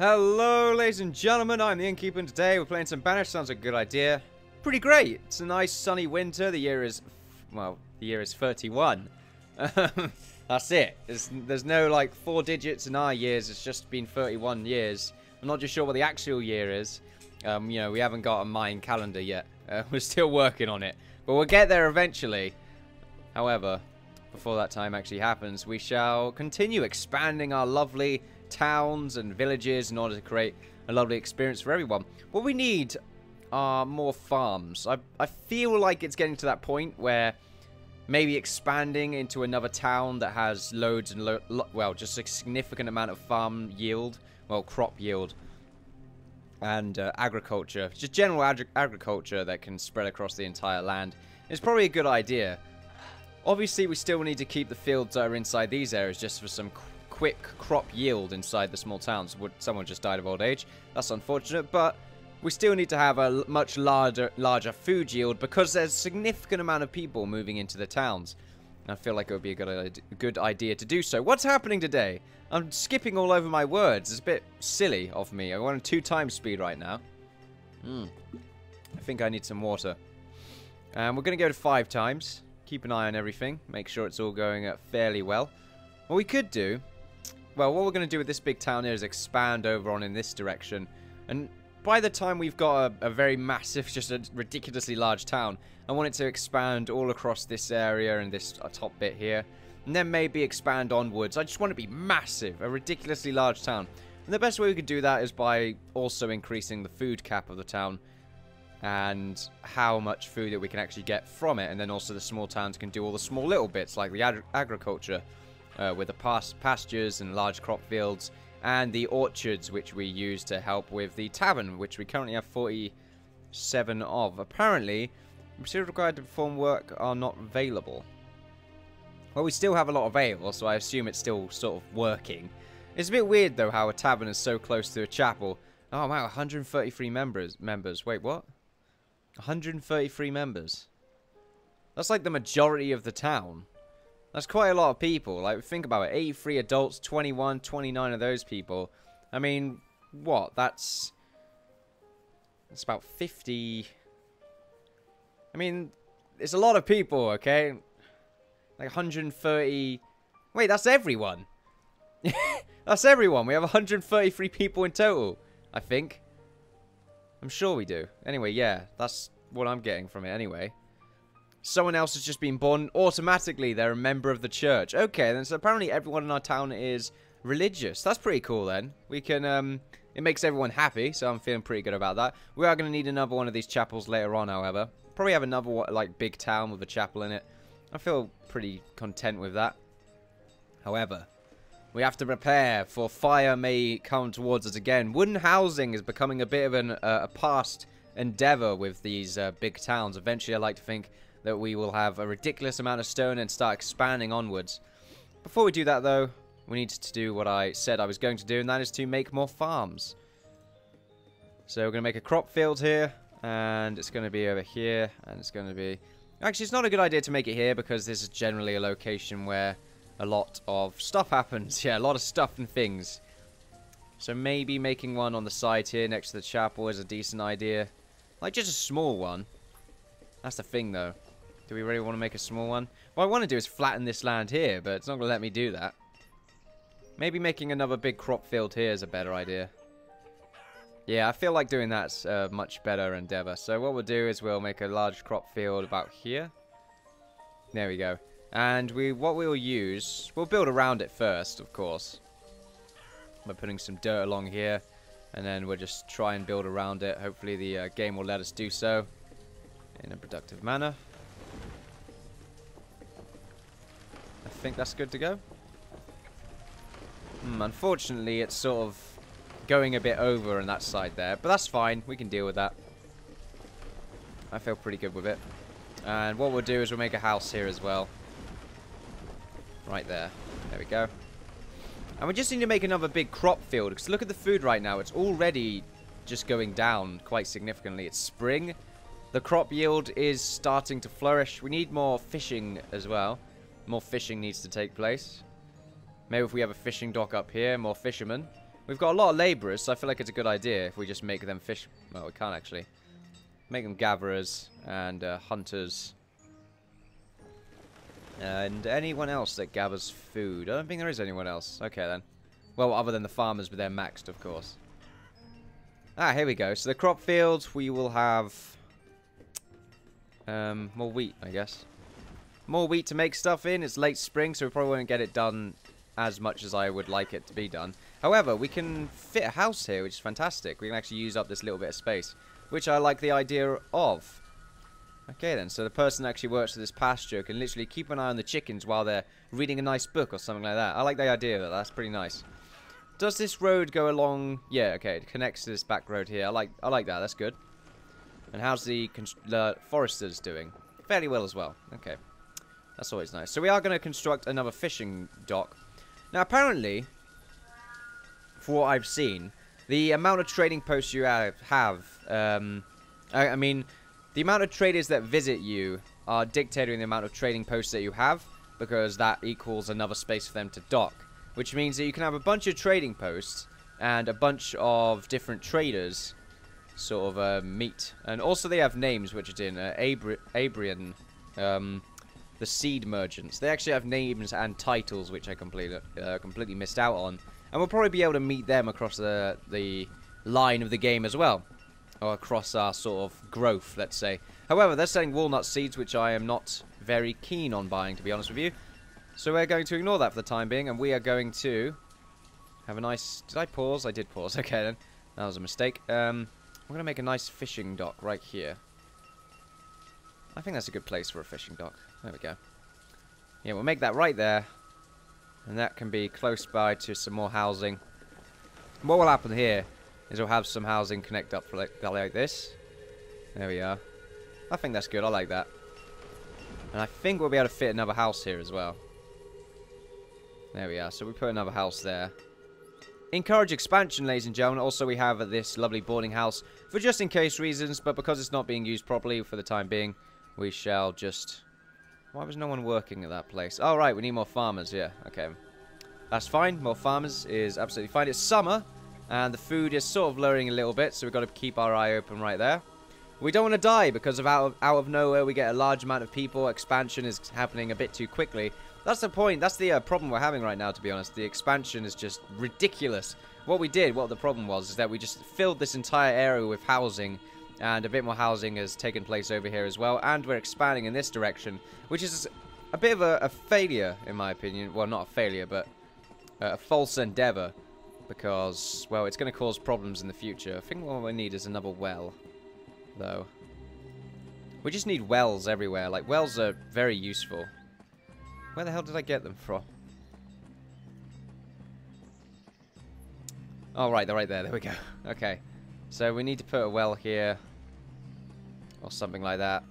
Hello, ladies and gentlemen, I'm the Innkeeper, and today we're playing some Banished. Sounds like a good idea. Pretty great. It's a nice sunny winter. The year is 31. That's it. There's no, like, 4 digits in our years. It's just been 31 years. I'm not just sure what the actual year is. You know, we haven't got a Mayan calendar yet. We're still working on it. But we'll get there eventually. However, before that time actually happens, we shall continue expanding our lovely towns and villages in order to create a lovely experience for everyone. What we need are more farms. I feel like it's getting to that point where maybe expanding into another town that has loads and well, just a significant amount of farm yield, well, crop yield, and agriculture, just general agriculture that can spread across the entire land is probably a good idea. Obviously, we still need to keep the fields that are inside these areas just for some quick crop yield inside the small towns. Someone just died of old age. That's unfortunate, but we still need to have a much larger food yield because there's a significant amount of people moving into the towns. I feel like it would be a good idea to do so. What's happening today? I'm skipping all over my words. It's a bit silly of me. I'm on 2x speed right now. I think I need some water. And we're going to go to 5 times. Keep an eye on everything. Make sure it's all going fairly well. What we could do... Well, what we're going to do with this big town here is expand over on in this direction. And by the time we've got a very massive, just a ridiculously large town, I want it to expand all across this area and this top bit here. And then maybe expand onwards. I just want it to be massive, a ridiculously large town. And the best way we could do that is by also increasing the food cap of the town. And how much food that we can actually get from it. And then also the small towns can do all the small little bits like the agriculture. With the pastures and large crop fields, and the orchards, which we use to help with the tavern, which we currently have 47 of. Apparently, materials required to perform work are not available. Well, we still have a lot available, so I assume it's still sort of working. It's a bit weird, though, how a tavern is so close to a chapel. Oh, wow, 133 members. Wait, what? 133 members. That's like the majority of the town. That's quite a lot of people. Like, think about it. 83 adults, 29 of those people. I mean, what? That's about 50... I mean, it's a lot of people, okay? Like 130... Wait, that's everyone. That's everyone. We have 133 people in total, I think. I'm sure we do. Anyway, yeah, that's what I'm getting from it anyway. Someone else has just been born. Automatically, they're a member of the church. Okay, then, so apparently everyone in our town is religious. That's pretty cool, then. We can, it makes everyone happy, so I'm feeling pretty good about that. We are going to need another one of these chapels later on, however. Probably have another, like, big town with a chapel in it. I feel pretty content with that. However, we have to prepare, for fire may come towards us again. Wooden housing is becoming a bit of a past endeavor with these big towns. Eventually, I like to think that we will have a ridiculous amount of stone and start expanding onwards. Before we do that, though, we need to do what I said I was going to do, and that is to make more farms. So we're going to make a crop field here, and it's going to be over here, and it's going to be... Actually, it's not a good idea to make it here, because this is generally a location where a lot of stuff happens. Yeah, a lot of stuff and things. So maybe making one on the side here next to the chapel is a decent idea. Like, just a small one. That's the thing, though. Do we really want to make a small one? What I want to do is flatten this land here, but it's not going to let me do that. Maybe making another big crop field here is a better idea. Yeah, I feel like doing that's a much better endeavor. So what we'll do is we'll make a large crop field about here. There we go. And what we'll use... We'll build around it first, of course. By putting some dirt along here. And then we'll just try and build around it. Hopefully the game will let us do so in a productive manner. I think that's good to go. Unfortunately, it's sort of going a bit over on that side there. But that's fine. We can deal with that. I feel pretty good with it. And what we'll do is we'll make a house here as well. Right there. There we go. And we just need to make another big crop field. Because look at the food right now. It's already just going down quite significantly. It's spring. The crop yield is starting to flourish. We need more fishing as well. More fishing needs to take place. Maybe if we have a fishing dock up here, more fishermen. We've got a lot of labourers, so I feel like it's a good idea if we just make them fish. Well, we can't actually. Make them gatherers and hunters. And anyone else that gathers food. I don't think there is anyone else. Okay, then. Well, other than the farmers, but they're maxed, of course. Ah, here we go. So the crop field, we will have more wheat, I guess. More wheat to make stuff in. It's late spring, so we probably won't get it done as much as I would like it to be done. However, we can fit a house here, which is fantastic. We can actually use up this little bit of space, which I like the idea of. Okay then, so the person that actually works at this pasture can literally keep an eye on the chickens while they're reading a nice book or something like that. I like the idea of that. That's pretty nice. Does this road go along? Yeah, okay, it connects to this back road here. I like that. That's good. And how's the foresters doing? Fairly well as well. Okay, that's always nice. So we are going to construct another fishing dock. Now, apparently, for what I've seen, the amount of trading posts you have, I mean, the amount of traders that visit you are dictating the amount of trading posts that you have, because that equals another space for them to dock. Which means that you can have a bunch of trading posts and a bunch of different traders sort of meet. And also they have names, which is in Abrian, the seed merchants. They actually have names and titles, which I completely missed out on. And we'll probably be able to meet them across the line of the game as well. Or across our sort of growth, let's say. However, they're selling walnut seeds, which I am not very keen on buying, to be honest with you. So we're going to ignore that for the time being, and we are going to have a nice... Did I pause? I did pause. Okay, then. That was a mistake. We're going to make a nice fishing dock right here. I think that's a good place for a fishing dock. There we go. Yeah, we'll make that right there. And that can be close by to some more housing. What will happen here is we'll have some housing connect up like this. There we are. I think that's good. I like that. And I think we'll be able to fit another house here as well. There we are. So we put another house there. Encourage expansion, ladies and gentlemen. Also, we have this lovely boarding house for just in case reasons, but because it's not being used properly for the time being, we shall just... Why was no one working at that place? Oh, right. We need more farmers. Yeah. Okay. That's fine. More farmers is absolutely fine. It's summer, and the food is sort of lowering a little bit, so we've got to keep our eye open right there. We don't want to die because of out of nowhere we get a large amount of people. Expansion is happening a bit too quickly. That's the point. That's the problem we're having right now, to be honest. The expansion is just ridiculous. What the problem was, is that we just filled this entire area with housing, and a bit more housing has taken place over here as well, and we're expanding in this direction, which is a bit of a failure, in my opinion. Well, not a failure, but a false endeavor, because, well, it's going to cause problems in the future. I think what we need is another well, though. We just need wells everywhere. Like, wells are very useful. Where the hell did I get them from? Oh, right, they're right there. There we go. Okay. So we need to put a well here. Or something like that.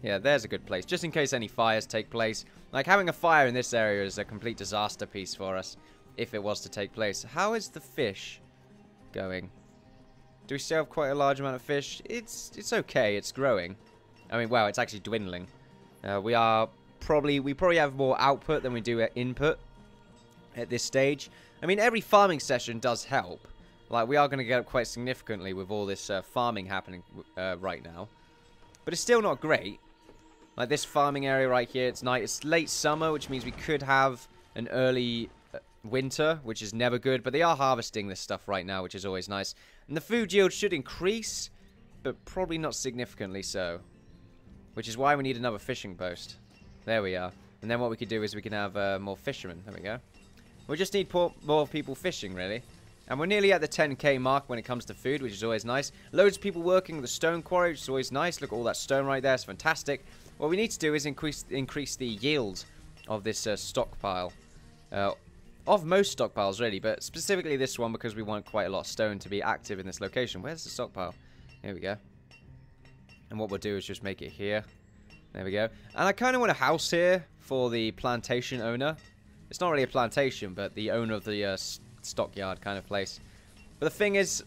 Yeah, there's a good place. Just in case any fires take place. Like, having a fire in this area is a complete disaster piece for us. If it was to take place. How is the fish going? Do we still have quite a large amount of fish? It's okay. It's growing. I mean, well, it's actually dwindling. We probably have more output than we do input at this stage. I mean, every farming session does help. Like, we are going to get up quite significantly with all this farming happening right now. But it's still not great. Like, this farming area right here, it's night. It's late summer, which means we could have an early winter, which is never good. But they are harvesting this stuff right now, which is always nice. And the food yield should increase, but probably not significantly so. Which is why we need another fishing post. There we are. And then what we could do is we can have more fishermen. There we go. We just need more people fishing, really. And we're nearly at the 10k mark when it comes to food, which is always nice. Loads of people working at the stone quarry, which is always nice. Look at all that stone right there. It's fantastic. What we need to do is increase the yield of this stockpile. Of most stockpiles, really. But specifically this one, because we want quite a lot of stone to be active in this location. Where's the stockpile? Here we go. And what we'll do is just make it here. There we go. And I kind of want a house here for the plantation owner. It's not really a plantation, but the owner of the stockyard kind of place. But the thing is...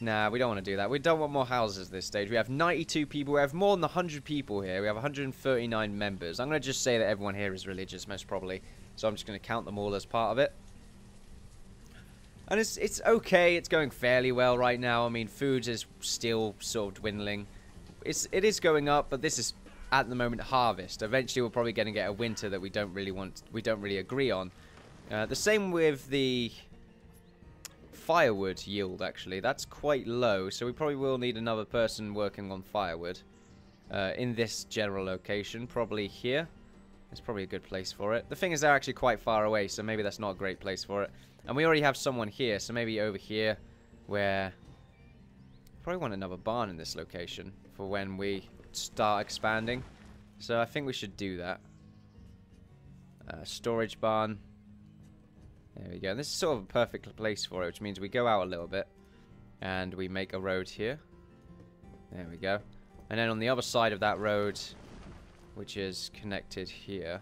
Nah, we don't want to do that. We don't want more houses at this stage. We have 92 people. We have more than 100 people here. We have 139 members. I'm going to just say that everyone here is religious, most probably. So I'm just going to count them all as part of it. And it's okay. It's going fairly well right now. I mean, food is still sort of dwindling. It is going up, but this is at the moment harvest. Eventually, we're probably going to get a winter that we don't really agree on. The same with the firewood yield. Actually, that's quite low, so we probably will need another person working on firewood in this general location. Probably here. It's probably a good place for it. The thing is, they're actually quite far away, so maybe that's not a great place for it. And we already have someone here, so maybe over here, where... Probably want another barn in this location for when we start expanding. So I think we should do that. Storage barn. There we go. And this is sort of a perfect place for it, which means we go out a little bit. And we make a road here. There we go. And then on the other side of that road, which is connected here.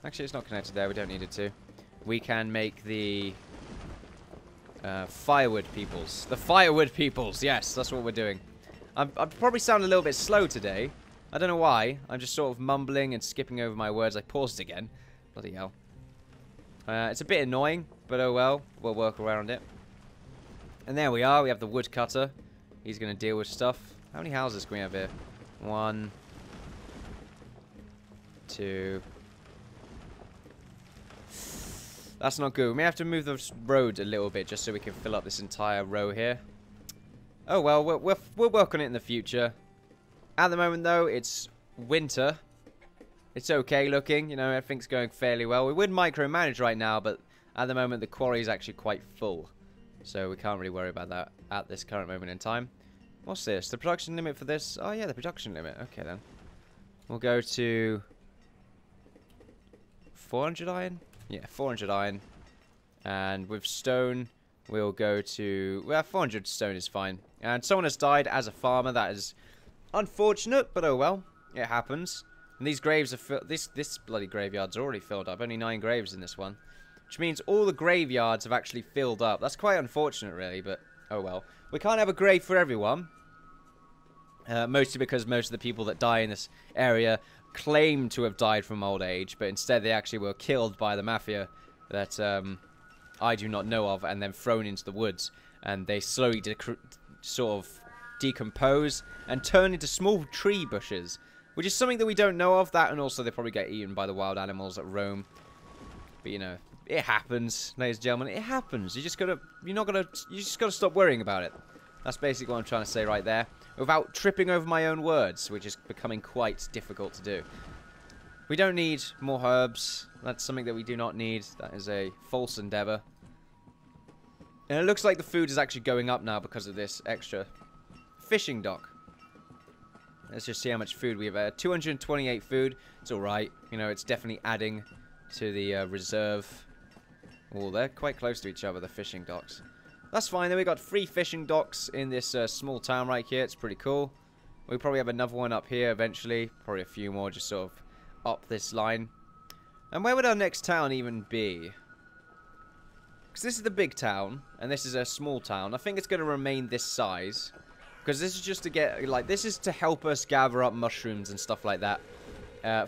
Actually, it's not connected there. We don't need it to. We can make the firewood peoples. The firewood peoples. Yes, that's what we're doing. I probably sound a little bit slow today. I don't know why. I'm just sort of mumbling and skipping over my words. I paused again. Bloody hell. It's a bit annoying, but oh well. We'll work around it. And there we are. We have the woodcutter. He's going to deal with stuff. How many houses can we have here? 1, 2. That's not good. We may have to move the road a little bit just so we can fill up this entire row here. Oh well, we'll work on it in the future. At the moment though, it's winter. It's okay looking, you know, everything's going fairly well. We would micromanage right now, but at the moment the quarry is actually quite full. So we can't really worry about that at this current moment in time. What's this? The production limit for this? Oh yeah, the production limit. Okay then. We'll go to 400 iron? Yeah, 400 iron. And with stone, we'll go to... Well, 400 stone is fine. And someone has died as a farmer. That is unfortunate, but oh well. It happens. And these graves are... This bloody graveyard's already filled up. Only 9 graves in this one. Which means all the graveyards have actually filled up. That's quite unfortunate, really, but oh well. We can't have a grave for everyone. Mostly because most of the people that die in this area claim to have died from old age, but instead they actually were killed by the mafia that I do not know of, and then thrown into the woods, and they slowly sort of decompose and turn into small tree bushes, which is something that we don't know of. That, and also they probably get eaten by the wild animals that roam. But you know, it happens, ladies and gentlemen. It happens. You just gotta stop worrying about it. That's basically what I'm trying to say right there, without tripping over my own words, which is becoming quite difficult to do. We don't need more herbs. That's something that we do not need. That is a false endeavor. And it looks like the food is actually going up now because of this extra fishing dock. Let's just see how much food we have. 228 food. It's alright. You know, it's definitely adding to the reserve. Oh, they're quite close to each other, the fishing docks. That's fine. Then we got 3 fishing docks in this small town right here. It's pretty cool. We probably have another one up here eventually. Probably a few more just sort of up this line. And where would our next town even be? Because this is the big town, and this is a small town. I think it's going to remain this size. Because this is just to get, like, this is to help us gather up mushrooms and stuff like that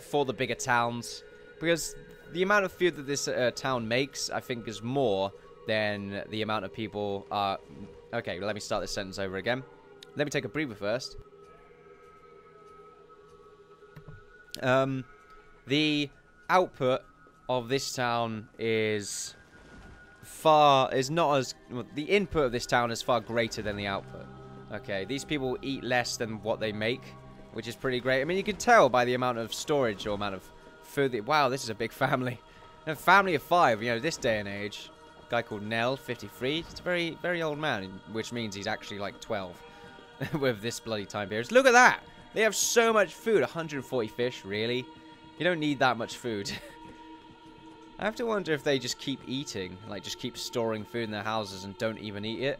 for the bigger towns. Because the amount of food that this town makes, I think, is more than the amount of people are... Okay, let me start this sentence over again. Let me take a breather first. The output of this town is not as... The input of this town is far greater than the output. Okay, these people eat less than what they make, which is pretty great. I mean, you can tell by the amount of storage or amount of food. Wow, this is a big family. A family of 5, you know, this day and age. A guy called Nell, 53. It's a very, very old man, which means he's actually like 12 with this bloody time period. Look at that! They have so much food. 140 fish, really? You don't need that much food. I have to wonder if they just keep eating, like just keep storing food in their houses and don't even eat it.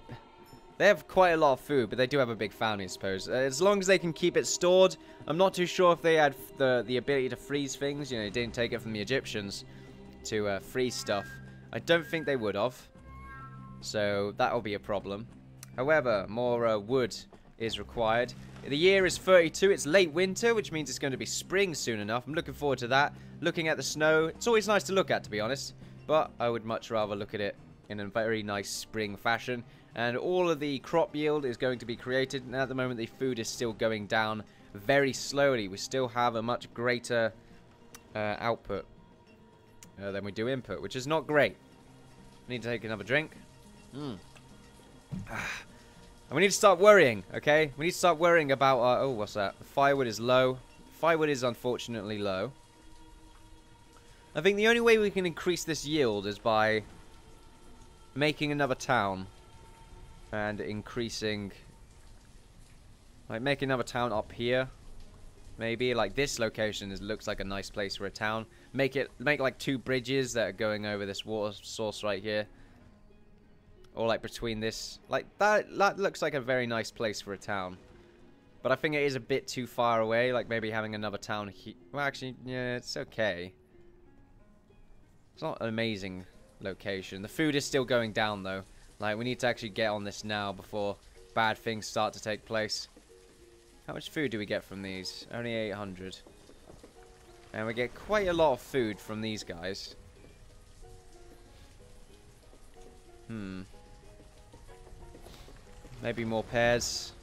They have quite a lot of food, but they do have a big family, I suppose. As long as they can keep it stored. I'm not too sure if they had the ability to freeze things. You know, they didn't take it from the Egyptians to freeze stuff. I don't think they would have. So that'll be a problem. However, more wood is required. The year is 32. It's late winter, which means it's going to be spring soon enough. I'm looking forward to that. Looking at the snow. It's always nice to look at, to be honest. but I would much rather look at it in a very nice spring fashion. And all of the crop yield is going to be created, and at the moment the food is still going down very slowly. We still have a much greater output than we do input, which is not great. I need to take another drink. And we need to start worrying, okay? We need to start worrying about our... Oh, what's that? The firewood is low. Firewood is unfortunately low. I think the only way we can increase this yield is by making another town. And increasing... Like, make another town up here. Maybe, like, this location looks like a nice place for a town. Make like 2 bridges that are going over this water source right here. Or, like, between this... Like, that looks like a very nice place for a town. But I think it is a bit too far away. Like, maybe having another town here... Well, actually, yeah, it's okay. It's not an amazing location. The food is still going down, though. Like, we need to actually get on this now before bad things start to take place. How much food do we get from these? Only 800. And we get quite a lot of food from these guys. Maybe more pears.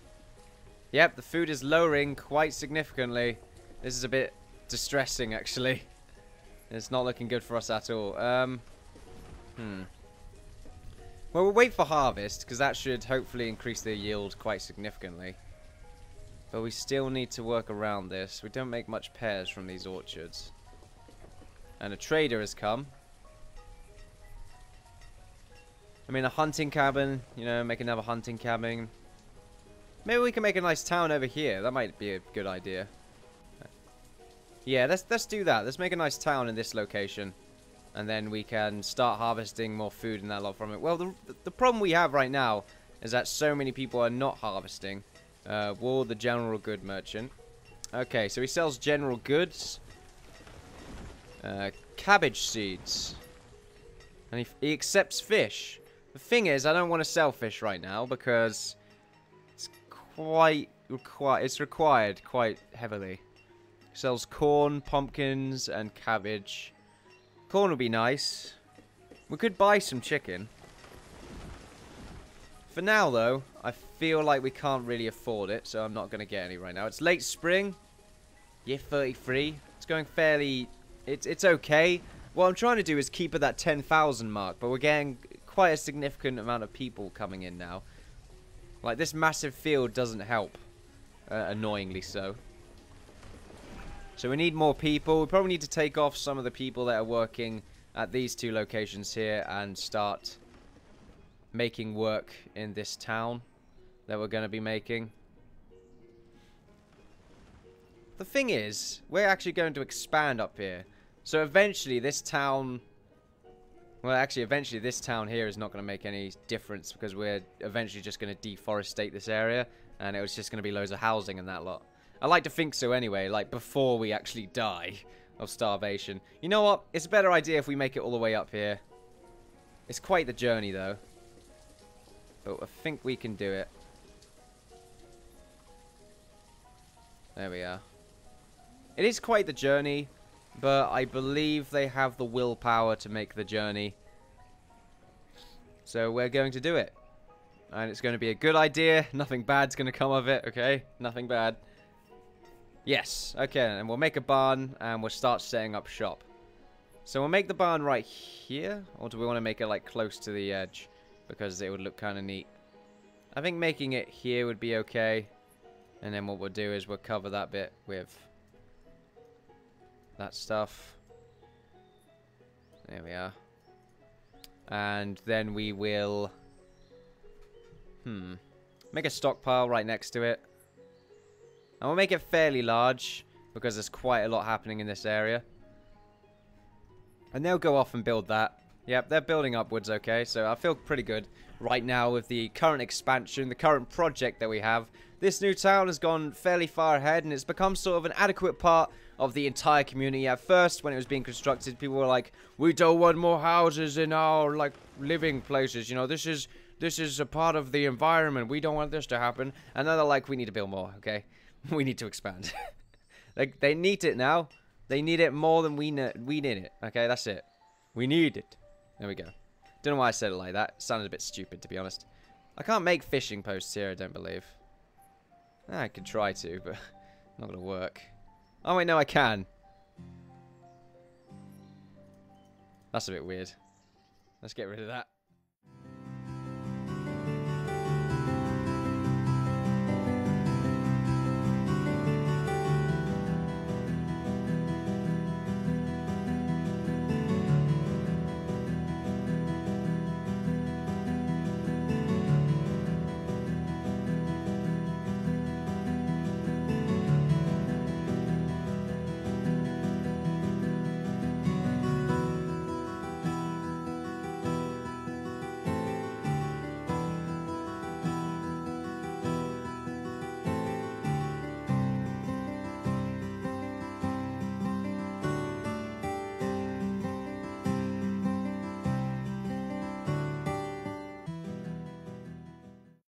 Yep, the food is lowering quite significantly. This is a bit distressing, actually. It's not looking good for us at all. Well, we'll wait for harvest, because that should hopefully increase the yield quite significantly. But we still need to work around this. We don't make much pears from these orchards. And a trader has come. I mean, a hunting cabin, you know, make another hunting cabin. Maybe we can make a nice town over here. That might be a good idea. Yeah, let's do that. Let's make a nice town in this location. And then we can start harvesting more food and that lot from it. Well, the problem we have right now is that so many people are not harvesting. Wool, the general good merchant. Okay, so he sells general goods. Cabbage seeds. And he accepts fish. The thing is, I don't want to sell fish right now because it's required quite heavily. Sells corn, pumpkins, and cabbage. Corn would be nice. We could buy some chicken. For now, though, I feel like we can't really afford it, so I'm not going to get any right now. It's late spring. Year 33. It's going fairly... It's okay. What I'm trying to do is keep at that 10,000 mark, but we're getting quite a significant amount of people coming in now. Like, this massive field doesn't help. Annoyingly so. So we need more people. We probably need to take off some of the people that are working at these 2 locations here and start making work in this town that we're going to be making. The thing is, we're actually going to expand up here. So eventually this town... Well, actually, eventually this town here is not going to make any difference because we're eventually just going to deforestate this area and it was just going to be loads of housing and that lot. I like to think so anyway, like before we actually die of starvation. You know what? It's a better idea if we make it all the way up here. It's quite the journey though. But I think we can do it. There we are. It is quite the journey, but I believe they have the willpower to make the journey. So we're going to do it. And it's going to be a good idea. Nothing bad's going to come of it, okay? Nothing bad. Yes, okay, and we'll make a barn, and we'll start setting up shop. So we'll make the barn right here, or do we want to make it, like, close to the edge? Because it would look kind of neat. I think making it here would be okay. And then what we'll do is we'll cover that bit with that stuff. There we are. And then we will... make a stockpile right next to it. And we'll make it fairly large, because there's quite a lot happening in this area. And they'll go off and build that. Yep, they're building upwards, okay, so I feel pretty good right now with the current expansion, the current project that we have. This new town has gone fairly far ahead, and it's become sort of an adequate part of the entire community. At first, when it was being constructed, people were like, we don't want more houses in our, like, living places, you know, this is a part of the environment, we don't want this to happen. And then they're like, we need to build more, okay? We need to expand. Like, they need it now. They need it more than we need it. Okay, that's it. We need it. There we go. Don't know why I said it like that. It sounded a bit stupid, to be honest. I can't make fishing posts here, I don't believe. I could try to, but not going to work. Oh, wait, no, I can. That's a bit weird. Let's get rid of that.